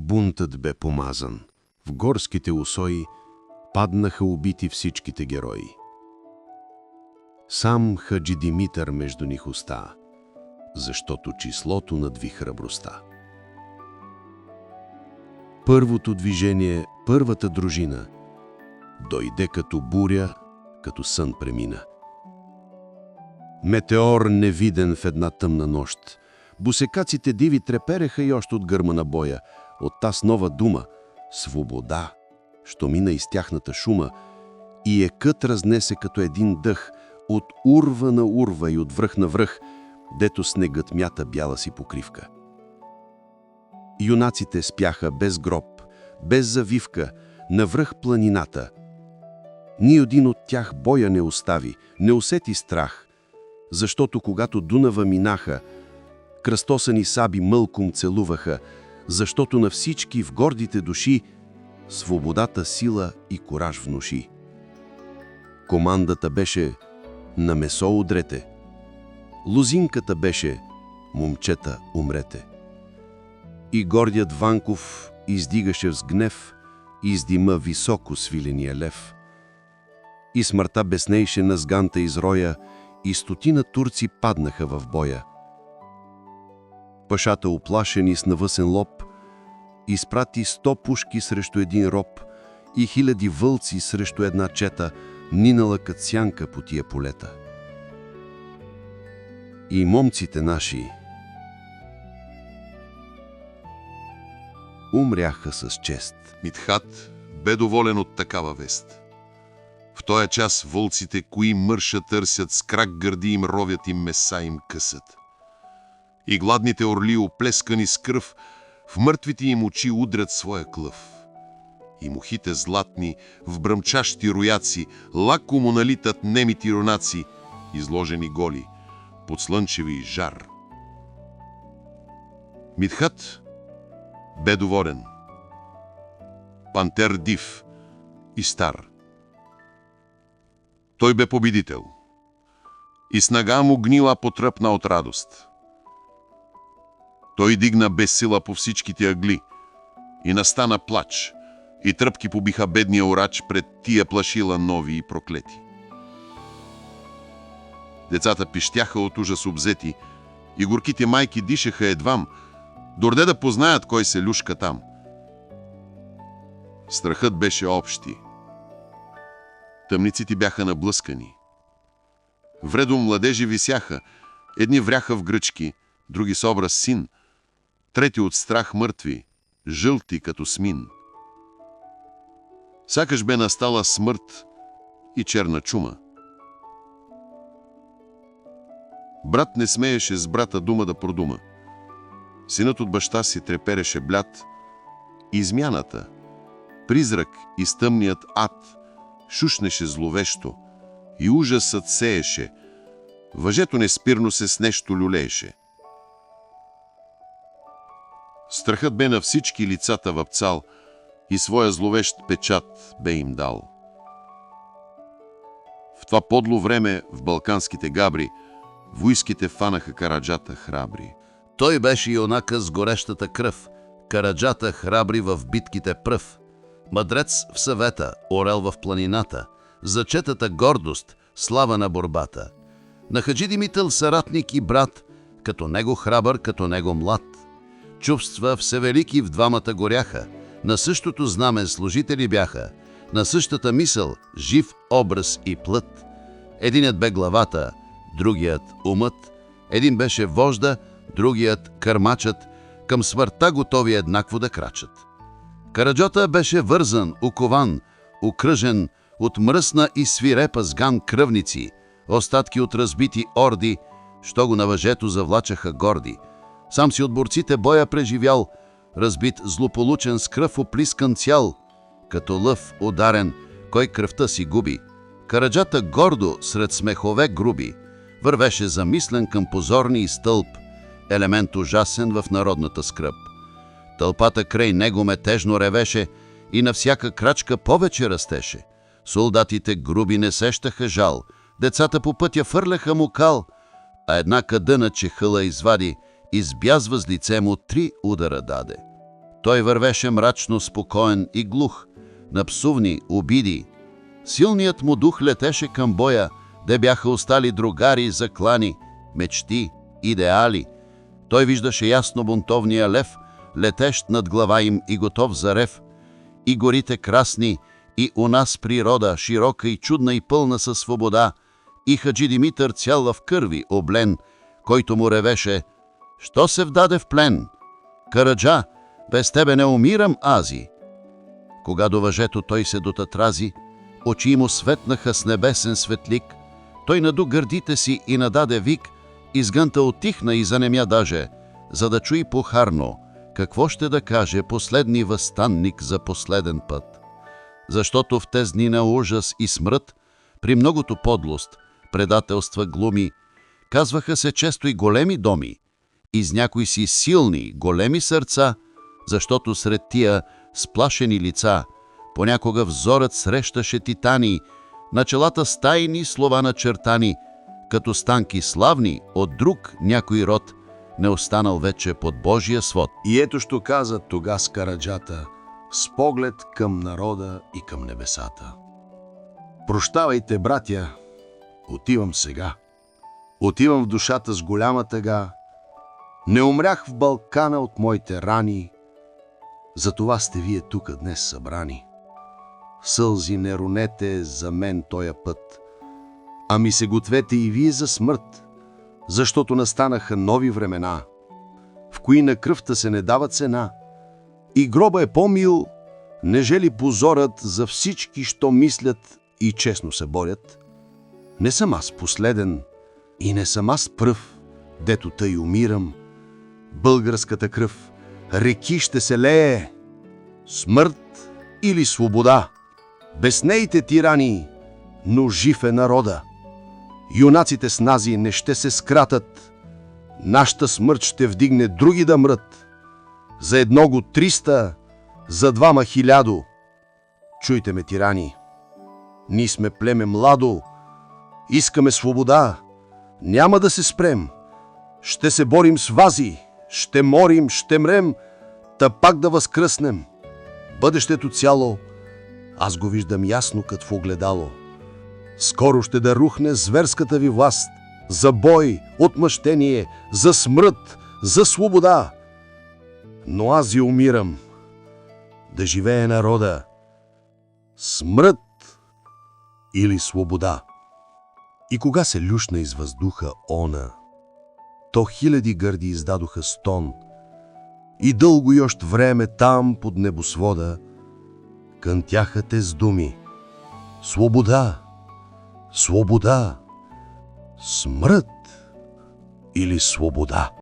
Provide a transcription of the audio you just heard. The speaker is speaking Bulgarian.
бунтът бе помазан. В горските усои паднаха убити всичките герои. Сам Хаджи Димитър между них оста, защото числото надви храбростта. Първото движение, първата дружина дойде като буря, като сън премина. Метеор невиден в една тъмна нощ. Бусекаците диви трепереха и още от гърма на боя. От таз нова дума – свобода, що мина из тяхната шума, и екът разнесе като един дъх от урва на урва и от връх на връх, дето снегът мята бяла си покривка. Юнаците спяха без гроб, без завивка, навръх планината. Ни един от тях боя не остави, не усети страх, защото когато Дунава минаха, кръстосани саби мълком целуваха, защото на всички в гордите души свободата сила и кораж внуши. Командата беше «На месо удрете», лозинката беше «Момчета, умрете». И гордият Ванков издигаше с гнев из дима високо свиления лев. И смъртта беснейше на сганта из роя, и стотина турци паднаха в боя. Пашата, уплашен и с навъсен лоб, изпрати 100 пушки срещу един роб и 1000 вълци срещу една чета, нинала кът сянка по тия полета. И момците наши умряха с чест. Мидхат бе доволен от такава вест. В този час вълците, кои мърша търсят, с крак гърди им ровят и меса им късат. И гладните орли, оплескани с кръв, в мъртвите им очи удрят своя клъв. И мухите златни, в бръмчащи рояци, лакомо налитат немити юнаци, изложени голи, под слънчеви жар. Мидхат бе доволен. Пантер див и стар. Той бе победител. И снага му гнила потръпна от радост. Той дигна без сила по всичките ъгли и настана плач, и тръпки побиха бедния урач пред тия плашила нови и проклети. Децата пищяха от ужас обзети и горките майки дишаха едвам, дорде да познаят кой се люшка там. Страхът беше общи. Тъмниците бяха наблъскани. Вредом младежи висяха, едни вряха в гръчки, други с образ син, трети от страх мъртви, жълти като смин. Сякаш бе настала смърт и черна чума. Брат не смееше с брата дума да продума. Синът от баща си трепереше блят. Измяната, призрак из тъмният ад, шушнеше зловещо и ужасът сееше. Въжето неспирно се с нещо люлееше. Страхът бе на всички лицата въпцал и своя зловещ печат бе им дал. В това подло време в балканските габри войските фанаха Караджата храбри. Той беше юнака с горещата кръв, Караджата храбри в битките пръв. Мъдрец в съвета, орел в планината, зачетата гордост, слава на борбата. На Хаджи Димитър съратник и брат, като него храбър, като него млад. Чувства всевелики в двамата горяха, на същото знаме служители бяха, на същата мисъл жив образ и плът. Единят бе главата, другият умът, един беше вожда, другият кърмачът, към смъртта готови еднакво да крачат. Караджата беше вързан, укован, окръжен от мръсна и свирепа сган кръвници, остатки от разбити орди, що го на въжето завлачаха горди. Сам си от борците боя преживял, разбит злополучен с кръв оплискан цял, като лъв ударен, кой кръвта си губи. Караджата гордо сред смехове груби, вървеше замислен към позорния стълб, елемент ужасен в народната скръб. Тълпата край него метежно ревеше и на всяка крачка повече растеше. Солдатите груби не сещаха жал, децата по пътя фърляха му кал, а една кадъна чехъла извади, избязва с лице му 3 удара даде. Той вървеше мрачно спокоен и глух, на псувни, обиди. Силният му дух летеше към боя, де бяха остали другари заклани, мечти, идеали. Той виждаше ясно бунтовния лев, летещ над глава им и готов за рев. И горите красни, и у нас природа, широка и чудна и пълна със свобода, и Хаджи Димитър цял в кърви облен, който му ревеше: «Що се вдаде в плен? Караджа, без тебе не умирам ази!» Кога до въжето той се дотатрази, очи му светнаха с небесен светлик, той наду гърдите си и нададе вик, изгънта отихна и занемя даже, за да чуи похарно какво ще да каже последни възстанник за последен път. Защото в тез дни на ужас и смрът, при многото подлост, предателства, глуми, казваха се често и големи доми, из някои си силни, големи сърца, защото сред тия сплашени лица понякога взорът срещаше титани, на челата стайни слова начертани, като станки славни от друг някой род, не останал вече под Божия свод. И ето що каза тогас Караджата с поглед към народа и към небесата: «Прощавайте, братя, отивам сега. Отивам в душата с голяма тъга. Не умрях в Балкана от моите рани, затова сте вие тук днес събрани. Сълзи не ронете за мен тоя път, ами се гответе и вие за смърт, защото настанаха нови времена, в кои на кръвта се не дава цена. И гроба е по-мил, нежели позорът за всички, що мислят и честно се борят. Не съм аз последен и не съм аз пръв, дето тъй умирам. Българската кръв реки ще се лее. Смърт или свобода? Безнейте тирани, но жив е народа. Юнаците с нази не ще се скратат. Нашата смърт ще вдигне други да мрат. За едного 300, за двама 1000. Чуйте ме, тирани, ние сме племе младо, искаме свобода, няма да се спрем. Ще се борим с вази, ще морим, ще мрем, та пак да възкръснем. Бъдещето цяло аз го виждам ясно като в огледало. Скоро ще да рухне зверската ви власт, за бой, отмъщение, за смърт, за свобода. Но аз и умирам. Да живее народа. Смърт или свобода. И кога се люшна из въздуха она, то 1000 гърди издадоха стон, и дълго и още време там под небосвода кънтяха те с думи: свобода, свобода, смърт или свобода.